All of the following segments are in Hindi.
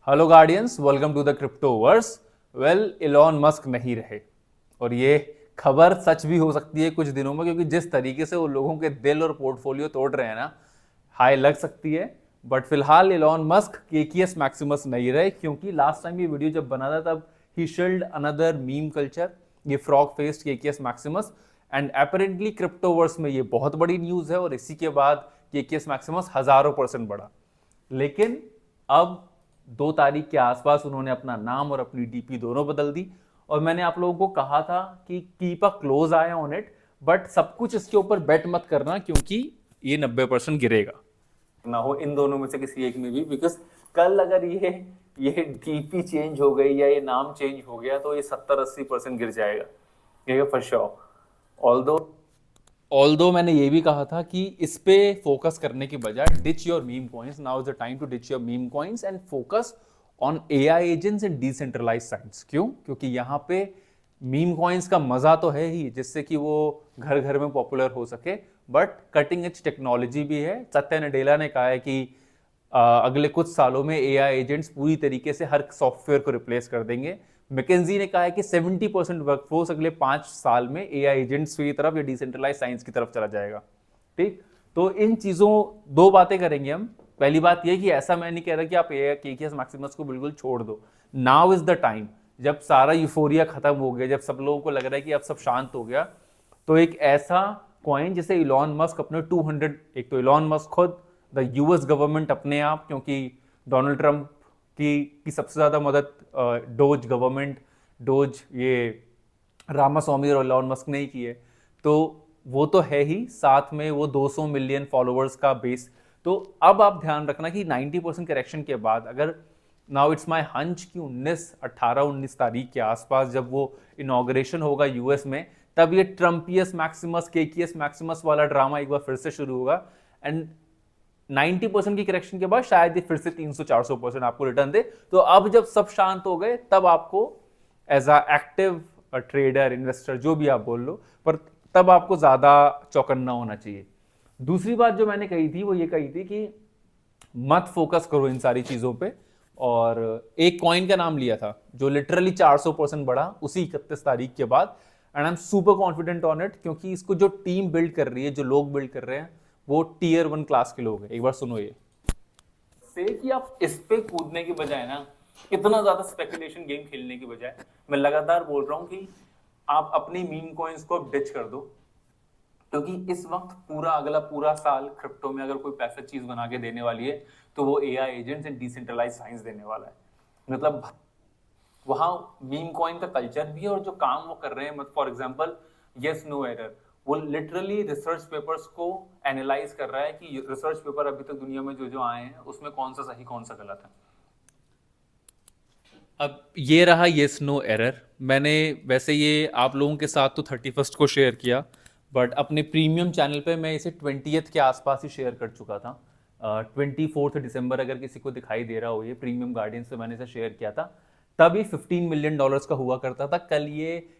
Hello guardians, welcome to the cryptoverse. Well, Elon Musk नहीं रहे और ये खबर सच भी हो सकती है कुछ दिनों में, क्योंकि जिस तरीके से वो लोगों के दिल और पोर्टफोलियो तोड़ रहे हैं ना, हाई लग सकती है। बट फिलहाल इलॉन मस्क केकीएस मैक्सिमस नहीं रहे, क्योंकि लास्ट टाइम ये वीडियो जब बना था तब ही शिल्ड अनदर मीम कल्चर, ये frog faced Kekius Maximus. And apparently cryptoverse में ये बहुत बड़ी न्यूज है और इसी के बाद केकीएस मैक्सिमस हजारों % बढ़ा। लेकिन अब 2 तारीख के आसपास उन्होंने अपना नाम और अपनी डीपी दोनों बदल दी। और मैंने आप लोगों को कहा था कि keep a close I on it, but सब कुछ इसके ऊपर बेट मत करना, क्योंकि ये 90% गिरेगा ना हो इन दोनों में से किसी एक में भी। बिकॉज कल अगर ये डीपी चेंज हो गई या ये नाम चेंज हो गया तो ये 70-80% गिर जाएगा फॉर श्योर। ऑल्दो मैंने ये भी कहा था कि इस पे फोकस करने की बजाय ditch your meme coins, now is the time to ditch your meme coins and focus on AI agents and decentralize science. क्यों? क्योंकि यहाँ पे मीम कॉइंस का मजा तो है ही, जिससे कि वो घर घर में पॉपुलर हो सके, बट कटिंग एज टेक्नोलॉजी भी है। सत्या नडेला ने कहा है कि अगले कुछ सालों में एआई एजेंट्स पूरी तरीके से हर सॉफ्टवेयर को रिप्लेस कर देंगे। मैकेंजी ने कहा है कि 70% वर्कफोर्स अगले 5 साल में एआई एजेंट्स की तरफ या डिसेंट्रलाइज साइंस की तरफ चला जाएगा। ठीक, तो इन चीजों 2 बातें करेंगे हम। पहली बात यह कि ऐसा मैं नहीं कह रहा कि आप केकीएस मैक्सिमस को बिल्कुल छोड़ दो। नाउ इज द टाइम, जब सारा यूफोरिया खत्म हो गया, जब सब लोगों को लग रहा है कि अब सब शांत हो गया, तो एक ऐसा कॉइन जिसे इलॉन मस्क अपने 200, एक तो इलॉन मस्क खुद, द यूएस गवर्नमेंट अपने आप, क्योंकि डोनाल्ड ट्रंप की सबसे ज्यादा मदद डोज गवर्नमेंट, डोज ये रामास्वामी और इलॉन मस्क ने ही की है, तो वो तो है ही, साथ में वो 200 मिलियन फॉलोअर्स का बेस। तो अब आप ध्यान रखना कि 90% करेक्शन के बाद, अगर नाउ इट्स माई हंच कि 18-19 तारीख के आसपास जब वो इनॉग्रेशन होगा यूएस में, तब ये ट्रम्पियस मैक्सिमस केकीएस मैक्सिमस वाला ड्रामा एक बार फिर से शुरू होगा। एंड 90% की करेक्शन के बाद शायद ये फिर से 300-400% आपको रिटर्न दे। तो अब जब सब शांत हो गए, तब आपको as a active trader, investor, जो भी आप बोल लो, पर तब आपको ज्यादा चौकन्ना होना चाहिए। दूसरी बात जो मैंने कही थी वो ये कही थी कि मत फोकस करो इन सारी चीजों पे। और एक कॉइन का नाम लिया था जो लिटरली 400% बढ़ा उसी 31 तारीख के बाद। And I am super confident on it, क्योंकि इसको जो टीम बिल्ड कर रही है, जो लोग बिल्ड कर रहे हैं, वो टीयर 1 क्लास के लोग हैं। एक बार सुनो ये से कि आप इस पे कूदने की बजाय ना, इतना ज्यादा स्पेकुलेशन गेम खेलने की बजाय, मैं लगातार बोल रहा हूं कि आप अपनी मीम कॉइंस को डिच कर दो। क्योंकि इस वक्त अगला पूरा साल क्रिप्टो में अगर कोई पैसा चीज बना के देने वाली है तो वो AI agents and decentralize science देने वाला है। मतलब वहां मीम कॉइन का कल्चर भी है, और जो काम वो कर रहे हैं, for example yes no error, वो लिटरली रिसर्च पेपर्स को एनालाइज कर रहा है कि रिसर्च पेपर अभी तक दुनिया में जो जो आए हैं उसमें कौन सा सही कौन सा गलत है। अब ये रहा येस नो एरर। मैंने वैसे ये आप लोगों के साथ तो 31 को शेयर किया, बट अपने प्रीमियम चैनल पे मैं इसे 20th के आसपास ही शेयर कर चुका था। 24 दिसंबर अगर किसी को दिखाई दे रहा हो, ये प्रीमियम गार्डियंस पे मैंने इसे शेयर किया था। तभी $15 मिलियन का हुआ करता था।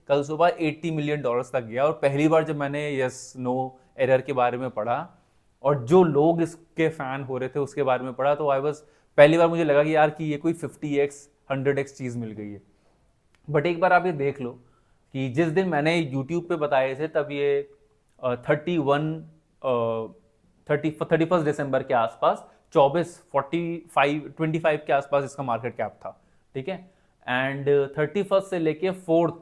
कल सुबह $80 मिलियन तक गया। और पहली बार जब मैंने यस नो एरर के बारे में पढ़ा और जो लोग इसके फैन हो रहे थे उसके बारे में पढ़ा, तो आई वाज, पहली बार मुझे लगा कि यार कि ये कोई 50x 100x चीज मिल गई है। बट एक बार आप ये देख लो कि जिस दिन मैंने यूट्यूब पे बताए थे तब ये 31 दिसंबर के आसपास 25 के आसपास इसका मार्केट कैप था। ठीक है, एंड 31 से लेके फोर्थ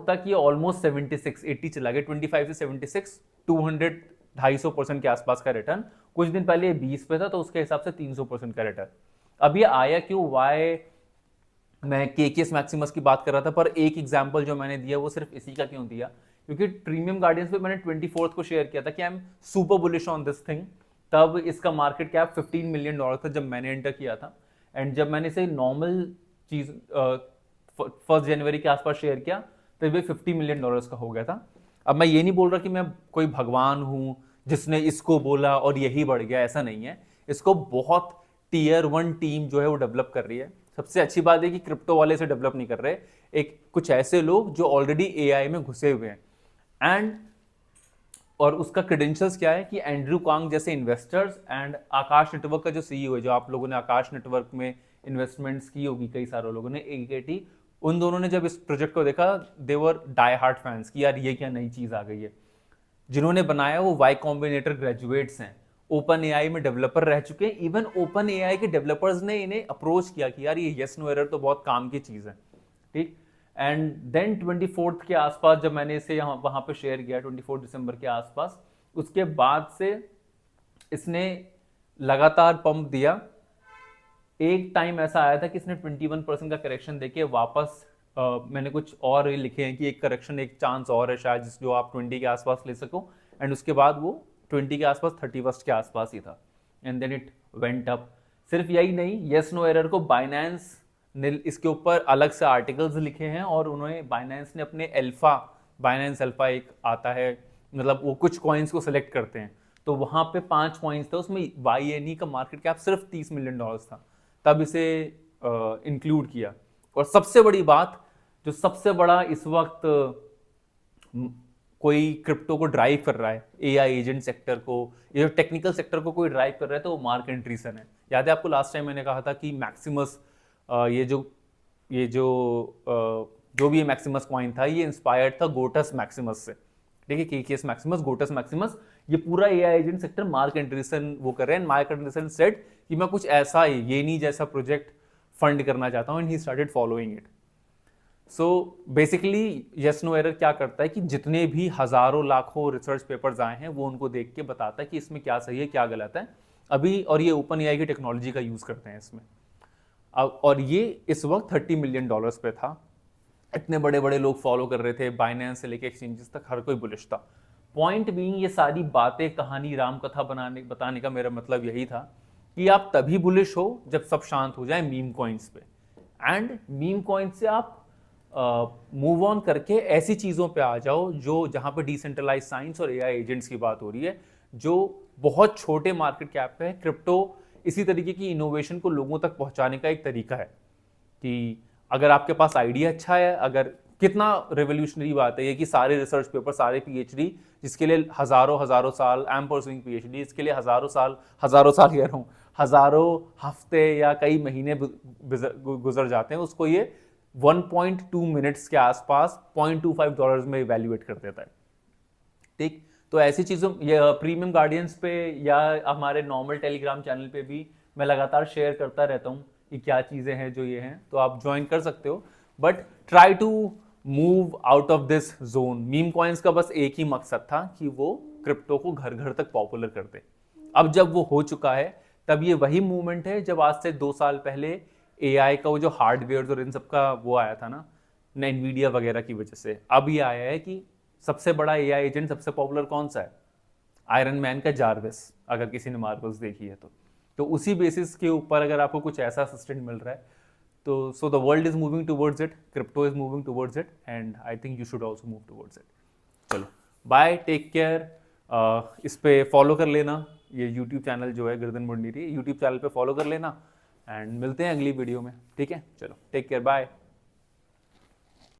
तक ये ऑलमोस्ट 76-80 चला गया। 25 से 76, 200-250% के आसपास का रिटर्न। कुछ दिन पहले ये 20 पे था, तो उसके हिसाब से 300% का रिटर्न। अब ये आया क्यों, वाई मैं केकेएस मैक्सिमस की बात कर रहा था, पर एक एग्जांपल जो मैंने दिया वो सिर्फ इसी का क्यों दिया, क्योंकि प्रीमियम गार्डियंस पे मैंने 24 को शेयर किया था कि I am super bullish on this thing. तब इसका मार्केट कैप $15 मिलियन था जब मैंने एंटर किया था। एंड जब मैंने इसे नॉर्मल चीज 1 जनवरी के आसपास शेयर किया, तब ये $50 मिलियन का हो गया था। अब मैं ये नहीं बोल रहा कि मैं कोई भगवान हूं जिसने इसको बोला और यही बढ़ गया, ऐसा नहीं है। इसको बहुत टीयर 1 टीम जो है वो डेवलप कर रही है। सबसे अच्छी बात है कि क्रिप्टो वाले से डेवलप नहीं कर रहे, एक कुछ ऐसे लोग जो ऑलरेडी एआई में घुसे हुए हैं। एंड और उसका क्रेडेंशियल्स क्या है कि एंड्रू कांग जैसे इन्वेस्टर्स एंड आकाश नेटवर्क का जो सीईओ है, जो आप लोगों ने आकाश नेटवर्क में इन्वेस्टमेंट्स की होगी कई सारे लोगों ने, एकेटी, उन दोनों ने जब इस प्रोजेक्ट को देखा, दे वर डाई हार्ट फैंस कि यार ये क्या नई चीज आ गई है। जिन्होंने बनाया वो वाई कॉम्बिनेटर ग्रेजुएट्स हैं, ओपन एआई में डेवलपर रह चुके हैं। इवन ओपन एआई के डेवलपर्स ने इन्हें अप्रोच किया कि यार ये यस नो एरर तो बहुत काम की चीज है, ठीक। एंड देन 24 के आसपास जब मैंने इसे यहाँ वहां पे शेयर किया, 24 दिसंबर के आसपास, उसके बाद से इसने लगातार पंप दिया। एक टाइम ऐसा आया था कि इसने 21% का करेक्शन देके वापस मैंने कुछ और लिखे हैं कि एक करेक्शन, एक चांस और है शायद जो आप 20 के आसपास ले सको, एंड उसके बाद वो 20 के आसपास 31 के आसपास ही था, and then it went up. सिर्फ यही नहीं, यस नो एरर को बाइनेंस ने इसके ऊपर अलग से आर्टिकल्स लिखे हैं, और उन्होंने बाइनेंस ने अपने अल्फा, बाइनेंस अल्फा एक आता है, मतलब वो कुछ कॉइन्स को सिलेक्ट करते हैं, तो वहां पे 5 कॉइन्स थे, उसमें YNE का मार्केट कैप सिर्फ $30 मिलियन था, तब इसे इंक्लूड किया। और सबसे बड़ी बात, जो सबसे बड़ा इस वक्त कोई क्रिप्टो को ड्राइव कर रहा है, एआई एजेंट सेक्टर को, ये जो टेक्निकल सेक्टर को कोई ड्राइव कर रहा है, तो वो मार्क एंड्रीसन है। याद है आपको लास्ट टाइम मैंने कहा था कि मैक्सिमस, ये जो भी मैक्सिमस कॉइन था, ये इंस्पायर्ड था गोटस मैक्सिमस से, ठीक है, केकेएस मैक्सिमस, गोटस मैक्सिमस, ये पूरा एआई एजेंट सेक्टर मार्क एंड्रीसन वो कर रहे हैं। मार्क एंड्रीसन सेड कि मैं कुछ ऐसा ये नहीं जैसा प्रोजेक्ट फंड करना चाहता हूं, and he started following it. So basically yes no error क्या करता है कि जितने भी हजारों लाखों रिसर्च पेपर्स आए हैं, वो उनको देख के बताता है कि इसमें क्या सही है क्या गलत है अभी, और ये ओपन एआई की टेक्नोलॉजी का यूज करते हैं इसमें। और ये इस वक्त $30 मिलियन पे था। इतने बड़े बड़े लोग फॉलो कर रहे थे, बाइनेंस से लेके एक्सचेंजेस तक हर कोई बुलिश था। पॉइंट बीइंग, ये सारी बातें, कहानी, राम कथा बताने का मेरा मतलब यही था कि आप तभी बुलिश हो जब सब शांत हो जाए मीम कॉइन्स पे, एंड मीम कॉइन्स से आप मूव ऑन करके ऐसी चीजों पे आ जाओ जो जहां पे डिसेंट्रलाइज साइंस और एआई एजेंट्स की बात हो रही है, जो बहुत छोटे मार्केट कैप पे है। क्रिप्टो इसी तरीके की इनोवेशन को लोगों तक पहुंचाने का एक तरीका है कि अगर आपके पास आइडिया अच्छा है, अगर कितना रेवोल्यूशनरी बात है ये कि सारे रिसर्च पेपर, सारे पीएचडी, जिसके लिए हजारों हजारों साल, आई एम परसुइंग पीएचडी, इसके लिए हजारों साल कह रहा हूँ, हजारों हफ्ते या कई महीने गुजर जाते हैं, उसको ये 1.2 मिनट्स के आसपास $0.25 में इवेल्युएट कर देता है, ठीक। तो ऐसी चीज़ों, ये प्रीमियम गार्डियंस पे या हमारे नॉर्मल टेलीग्राम चैनल पे भी मैं लगातार शेयर करता रहता हूँ कि क्या चीज़ें हैं जो ये हैं, तो आप ज्वाइन कर सकते हो। But try to move out of this zone. Meme coins का बस एक ही मकसद था कि वो क्रिप्टो को घर घर तक पॉपुलर कर दे। अब जब वो हो चुका है, तब ये वही मूवमेंट है जब आज से 2 साल पहले एआई का वो जो हार्डवेयर और इन सब का वो आया था ना, एनवीडिया वगैरह की वजह से। अब ये आया है कि सबसे बड़ा एआई एजेंट, सबसे पॉपुलर कौन सा है? आयरन मैन का जार्विस, अगर किसी ने मार्वल्स देखी है तो उसी बेसिस के ऊपर अगर आपको कुछ ऐसा असिस्टेंट मिल रहा है, तो so the world is moving towards it, crypto is moving towards it, and I think you should also move towards it. चलो बाय, टेक केयर। इस पे फॉलो कर लेना, ये यूट्यूब चैनल जो है गर्दन मुंडी, यूट्यूब चैनल पे फॉलो कर लेना, एंड मिलते हैं अगली वीडियो में, ठीक है। चलो टेक केयर, बाय।